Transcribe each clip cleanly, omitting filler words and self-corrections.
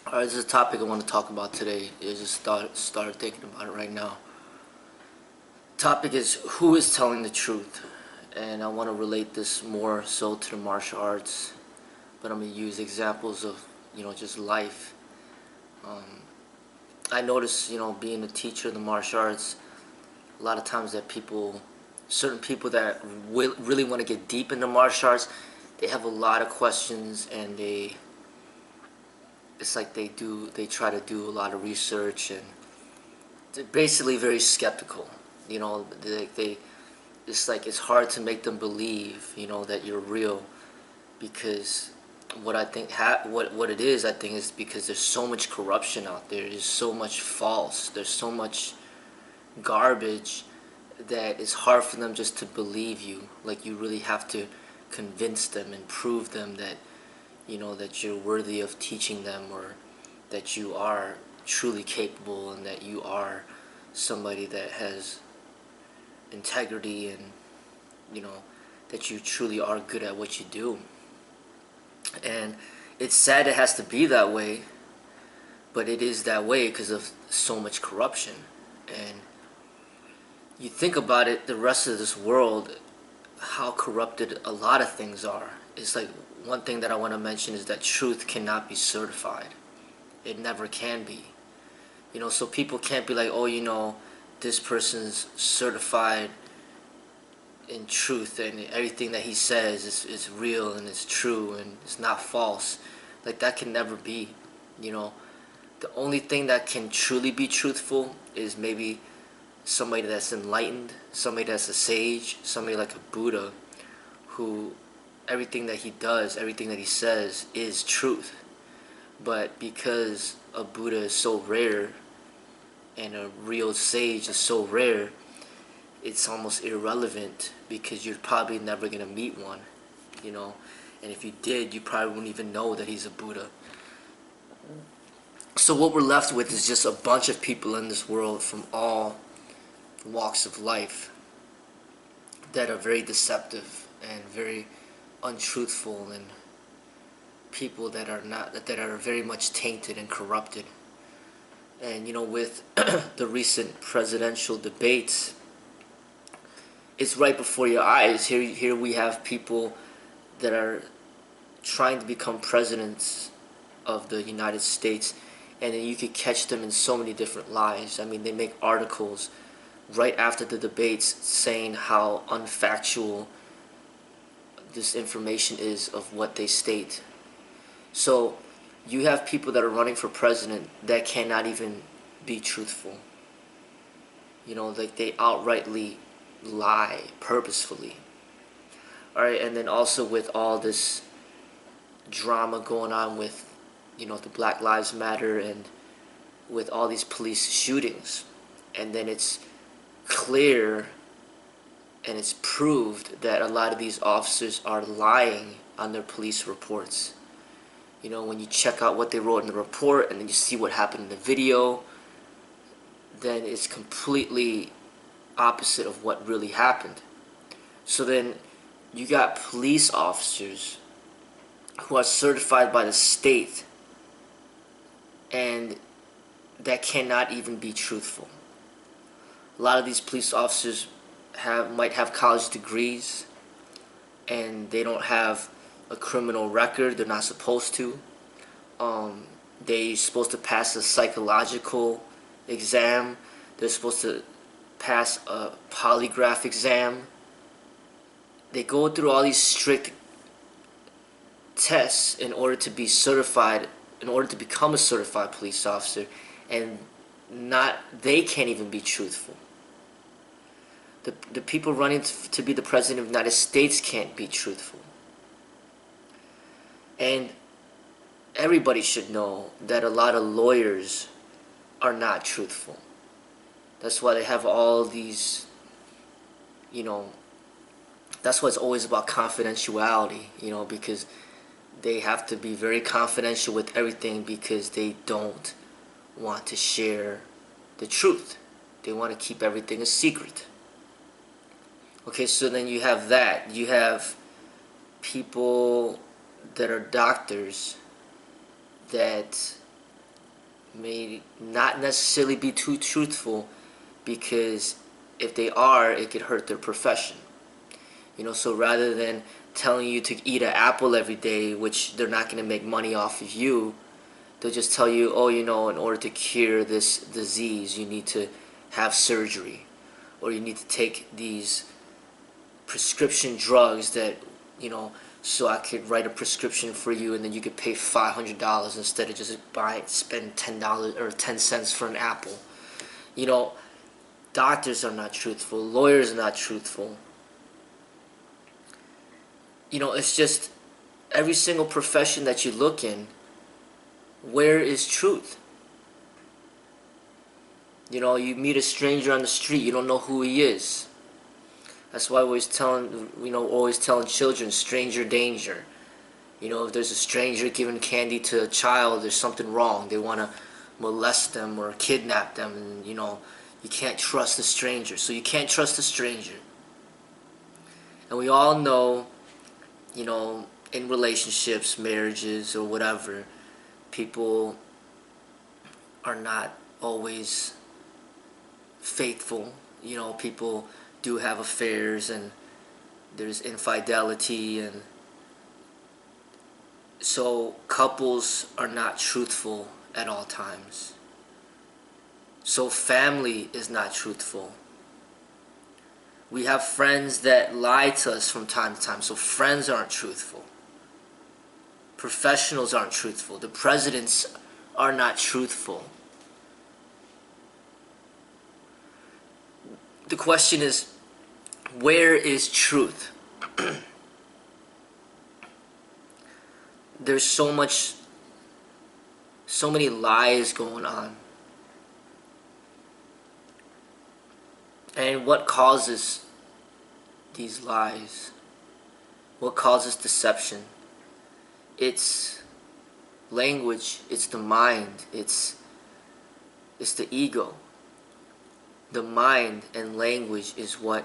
Alright, this is a topic I want to talk about today. I just started thinking about it right now. Topic is who is telling the truth, and I want to relate this more so to the martial arts, but I'm gonna use examples of just life. Um, I notice being a teacher of the martial arts, a lot of times that certain people that really want to get deep into martial arts, they have a lot of questions and it's like they try to do a lot of research and they're basically very skeptical. It's like it's hard to make them believe that you're real, because what I think what it is, I think, is because there's so much corruption out there. There's so much false. There's so much garbage that it's hard for them just to believe you. Like, you really have to convince them and prove them that that you're worthy of teaching them, or that you are truly capable, and that you are somebody that has integrity, and you know that you truly are good at what you do. And it's sad it has to be that way, but it is that way because of so much corruption. And you think about it, the rest of this world, how corrupted a lot of things are. It's like, one thing that I want to mention is that truth cannot be certified. It never can be. So people can't be like, oh, this person's certified in truth, and everything that he says is real and it's true and it's not false. Like, that can never be. The only thing that can truly be truthful is maybe somebody that's enlightened, somebody that's a sage, somebody like a Buddha, who everything that he does, everything that he says is truth. But because a Buddha is so rare and a real sage is so rare, it's almost irrelevant, because you're probably never going to meet one, and if you did, you probably wouldn't even know that he's a Buddha. So what we're left with is just a bunch of people in this world from all walks of life that are very deceptive and very untruthful, and people that are very much tainted and corrupted. And with the recent presidential debates, it's right before your eyes. Here we have people that are trying to become presidents of the United States, and then you could catch them in so many different lies. I mean, they make articles right after the debates saying how unfactual this information is of what they state. So you have people that are running for president that cannot even be truthful. Like, they outrightly lie purposefully. Alright, and then also with all this drama going on with, the Black Lives Matter, and with all these police shootings, and then it's clear and it's proved that a lot of these officers are lying on their police reports. When you check out what they wrote in the report and then you see what happened in the video, then it's completely opposite of what really happened. So then you got police officers who are certified by the state, and that cannot even be truthful. A lot of these police officers might have college degrees, and they don't have a criminal record. They're not supposed to. They're supposed to pass a psychological exam. They're supposed to pass a polygraph exam. They go through all these strict tests in order to be certified, in order to become a certified police officer, and they can't even be truthful. The people running to be the president of the United States can't be truthful. And everybody should know that a lot of lawyers are not truthful. That's why they have all these, that's why it's always about confidentiality, because they have to be very confidential with everything, because they don't want to share the truth. They want to keep everything a secret. Okay, so then you have that. You have people that are doctors that may not necessarily be too truthful, because if they are, it could hurt their profession. So rather than telling you to eat an apple every day, which they're not going to make money off of you, they'll just tell you, oh, in order to cure this disease, you need to have surgery, or you need to take these prescription drugs that, so I could write a prescription for you, and then you could pay $500 instead of just spend $10 or 10 cents for an apple. Doctors are not truthful. Lawyers are not truthful. It's just every single profession that you look in, where is truth? You meet a stranger on the street, you don't know who he is. That's why always telling children, stranger danger. If there's a stranger giving candy to a child, there's something wrong. They want to molest them or kidnap them, and you can't trust a stranger. So you can't trust a stranger. And we all know, in relationships, marriages, or whatever, people are not always faithful. People do have affairs, and there's infidelity, and so couples are not truthful at all times. So family is not truthful. We have friends that lie to us from time to time, so friends aren't truthful. Professionals aren't truthful. The presidents are not truthful. The question is, where is truth? There's so many lies going on. And what causes these lies? What causes deception? It's language, it's the mind, it's the ego. The mind and language is what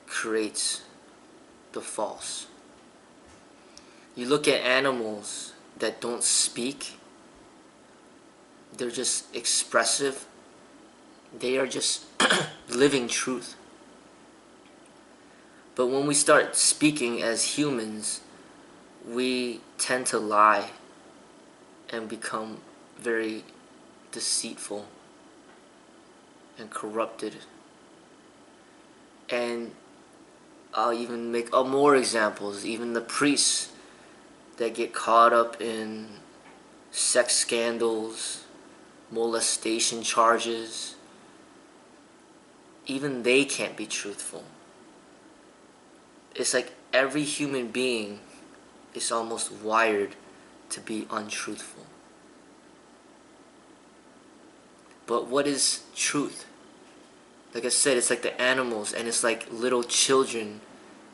creates the false. You look at animals that don't speak, they're just expressive. They are just living truth. But when we start speaking as humans, we tend to lie and become very deceitful and corrupted. And I'll even make more examples. Even the priests that get caught up in sex scandals, molestation charges, even they can't be truthful. It's like every human being is almost wired to be untruthful. But what is truth? Like I said, it's like the animals, and it's like little children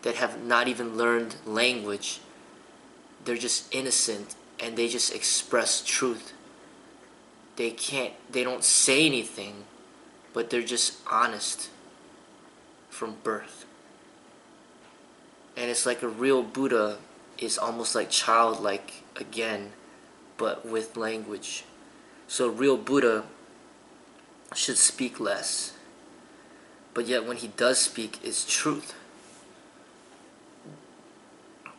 that have not even learned language. They're just innocent, and they just express truth. They don't say anything, but they're just honest from birth. And it's like a real Buddha is almost like childlike again, but with language. So a real Buddha should speak less, but yet when he does speak, it's truth.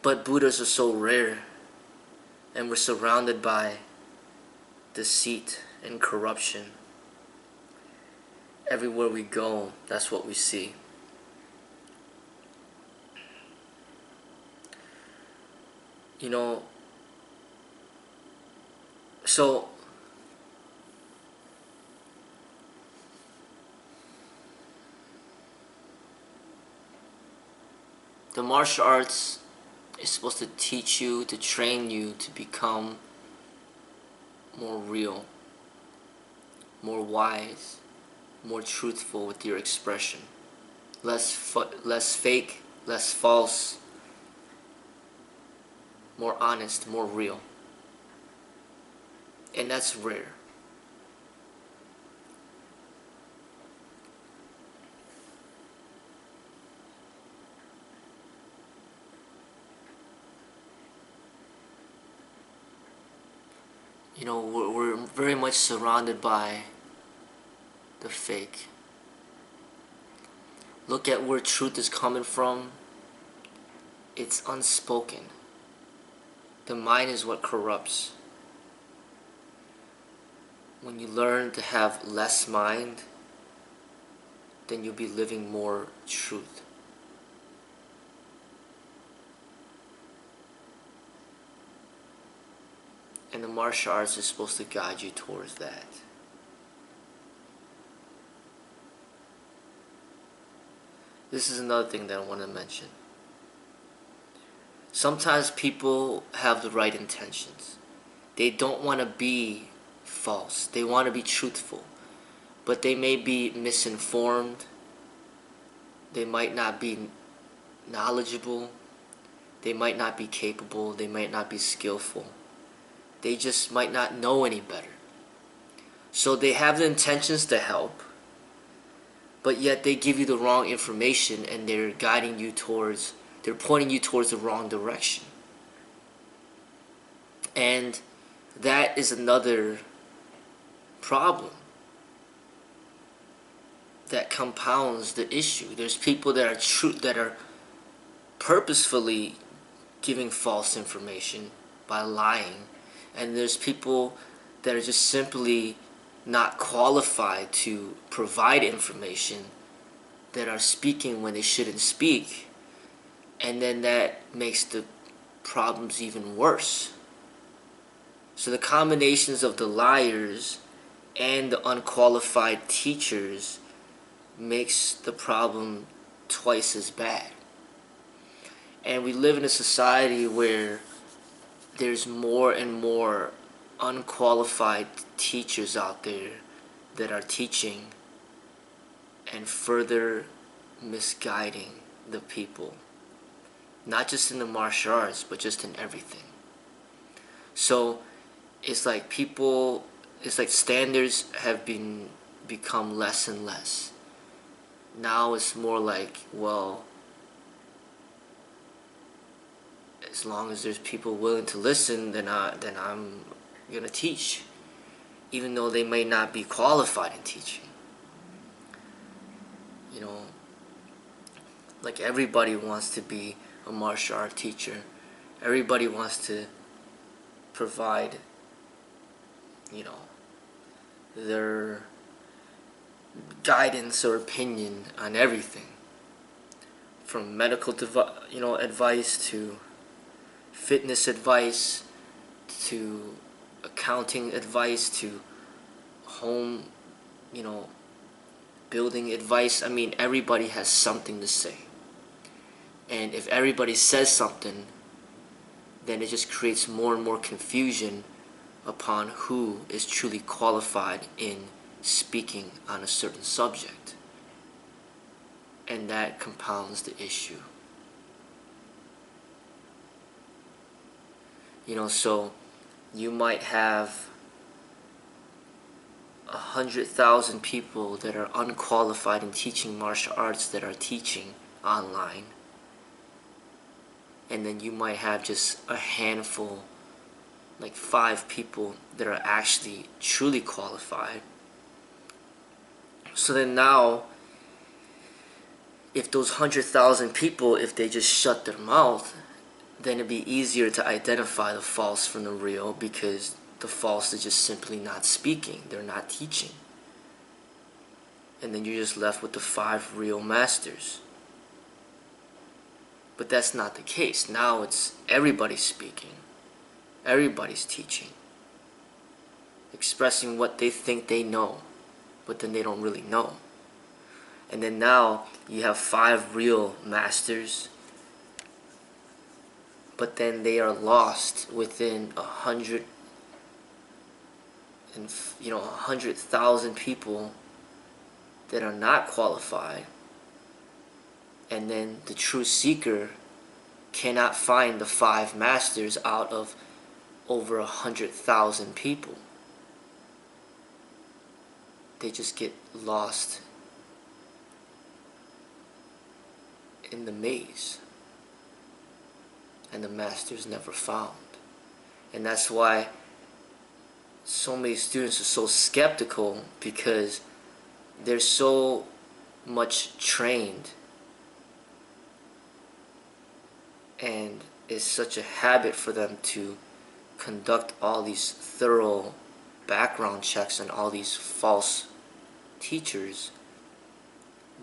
But Buddhas are so rare, and we're surrounded by deceit and corruption. Everywhere we go, that's what we see. So the martial arts is supposed to teach you, to train you to become more real, more wise, more truthful with your expression. Less fake, less false, more honest, more real. And that's rare. we're very much surrounded by the fake. Look at where truth is coming from. It's unspoken. The mind is what corrupts. When you learn to have less mind, then you'll be living more truth. And the martial arts is supposed to guide you towards that. This is another thing that I want to mention. Sometimes people have the right intentions. They don't want to be false. They want to be truthful. But they may be misinformed. They might not be knowledgeable. They might not be capable. They might not be skillful. They just might not know any better. So they have the intentions to help, but yet they give you the wrong information and they're pointing you towards the wrong direction. And that is another problem that compounds the issue. There's people that are purposefully giving false information by lying, and there's people that are just simply not qualified to provide information, that are speaking when they shouldn't speak, and then that makes the problems even worse. So the combinations of the liars and the unqualified teachers makes the problem twice as bad. And we live in a society where there's more and more unqualified teachers out there that are teaching and further misguiding the people, not just in the martial arts but just in everything. So it's like standards have become less and less. Now it's more like, well, as long as there's people willing to listen, then I'm gonna teach, even though they may not be qualified in teaching. Like everybody wants to be a martial art teacher. Everybody wants to provide, their guidance or opinion on everything, from medical advice to fitness advice to accounting advice to home, building advice. I mean, everybody has something to say. And if everybody says something, then it just creates more and more confusion upon who is truly qualified in speaking on a certain subject. And that compounds the issue. So you might have 100,000 people that are unqualified in teaching martial arts that are teaching online. And then you might have just a handful, like 5 people that are actually truly qualified. So then now, if those 100,000 people, if they just shut their mouth, then it'd be easier to identify the false from the real, because the false is just simply not speaking. They're not teaching. And then you're just left with the 5 real masters. But that's not the case. Now it's everybody speaking. Everybody's teaching. Expressing what they think they know, but then they don't really know. And then now you have 5 real masters, but then they are lost within 100,000 people that are not qualified. And then the true seeker cannot find the 5 masters out of over 100,000 people. They just get lost in the maze, and the master's never found. And that's why so many students are so skeptical because they're so much trained, and it's such a habit for them to conduct all these thorough background checks on all these false teachers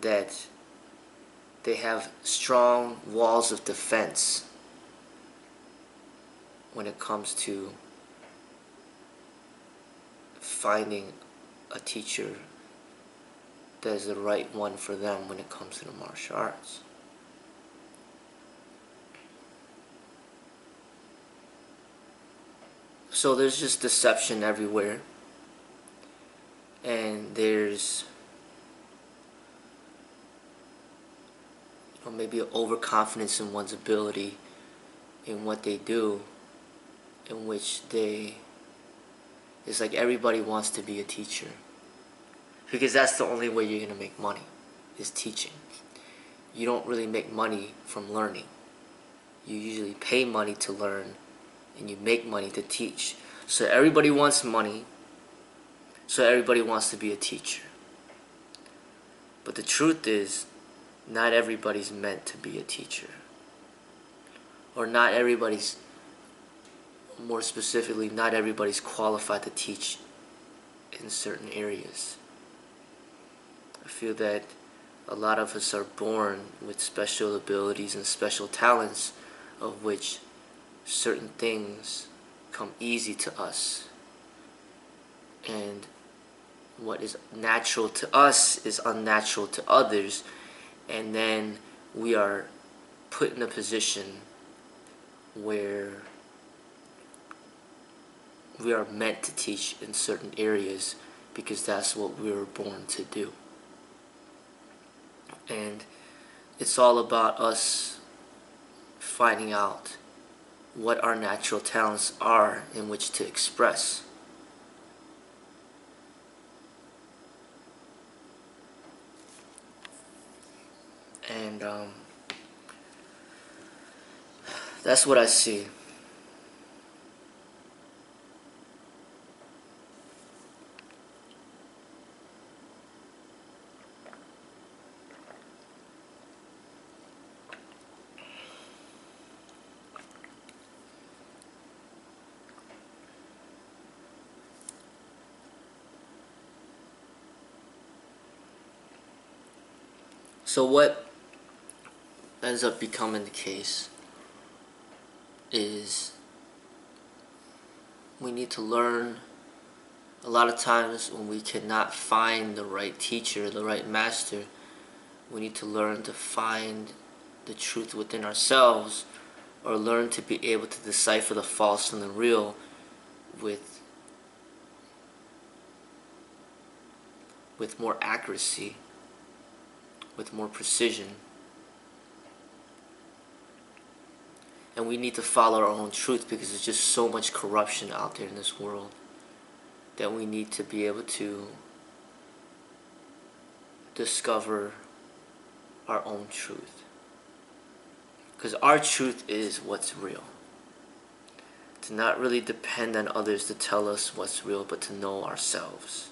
that they have strong walls of defense when it comes to finding a teacher that is the right one for them when it comes to the martial arts. So there's just deception everywhere, and there's maybe an overconfidence in one's ability in what they do, in which it's like everybody wants to be a teacher, because that's the only way you're gonna make money, is teaching. You don't really make money from learning. You usually pay money to learn, and you make money to teach. So everybody wants money, so everybody wants to be a teacher. But the truth is, not everybody's meant to be a teacher. Or not everybody's, more specifically, not everybody's qualified to teach in certain areas. I feel that a lot of us are born with special abilities and special talents, of which certain things come easy to us, and what is natural to us is unnatural to others, and then we are put in a position where we are meant to teach in certain areas because that's what we were born to do. And it's all about us finding out what our natural talents are in which to express. And that's what I see. So what ends up becoming the case is we need to learn. A lot of times when we cannot find the right teacher, the right master, we need to learn to find the truth within ourselves, or learn to be able to decipher the false from the real with more accuracy, with more precision. And we need to follow our own truth, because there's just so much corruption out there in this world that we need to be able to discover our own truth. Because our truth is what's real. To not really depend on others to tell us what's real, but to know ourselves.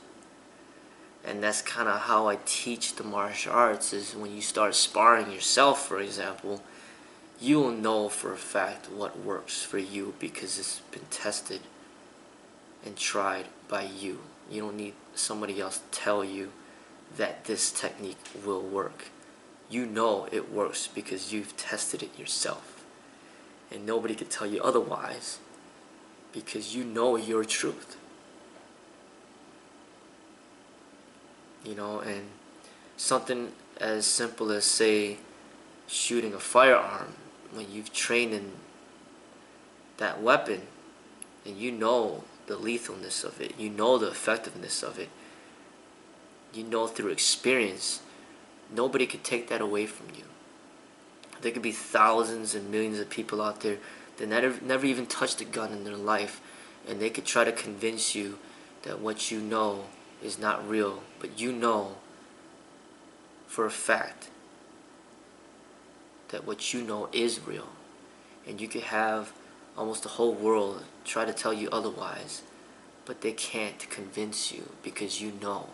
And that's kind of how I teach the martial arts, is when you start sparring yourself, for example, you will know for a fact what works for you, because it's been tested and tried by you. You don't need somebody else to tell you that this technique will work. You know it works because you've tested it yourself. And nobody can tell you otherwise, because you know your truth. You know, and something as simple as, say, shooting a firearm, when you've trained in that weapon and you know the lethalness of it, you know the effectiveness of it, you know through experience, nobody could take that away from you. There could be thousands and millions of people out there that never even touched a gun in their life, and they could try to convince you that what you know is not real, but you know for a fact that what you know is real. And you could have almost the whole world try to tell you otherwise, but they can't convince you because you know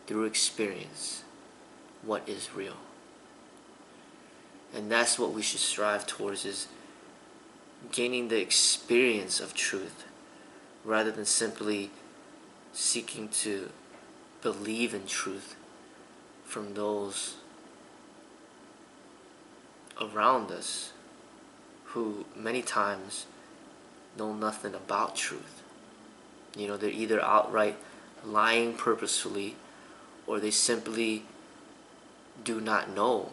through experience what is real. And that's what we should strive towards, is gaining the experience of truth rather than simply seeking to believe in truth from those around us who many times know nothing about truth. You know, they're either outright lying purposefully, or they simply do not know,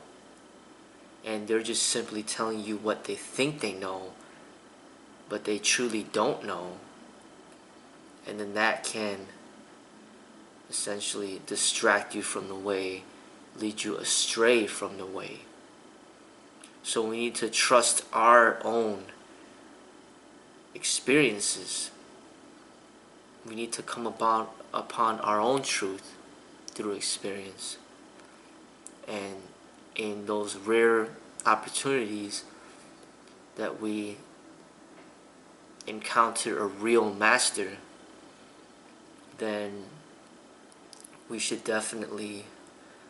and they're just simply telling you what they think they know, but they truly don't know. And then that can essentially distract you from the way, lead you astray from the way. So we need to trust our own experiences. We need to come upon our own truth through experience. And in those rare opportunities that we encounter a real master, then we should definitely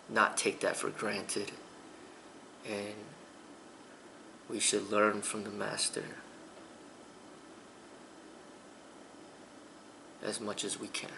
not take that for granted, and we should learn from the master as much as we can.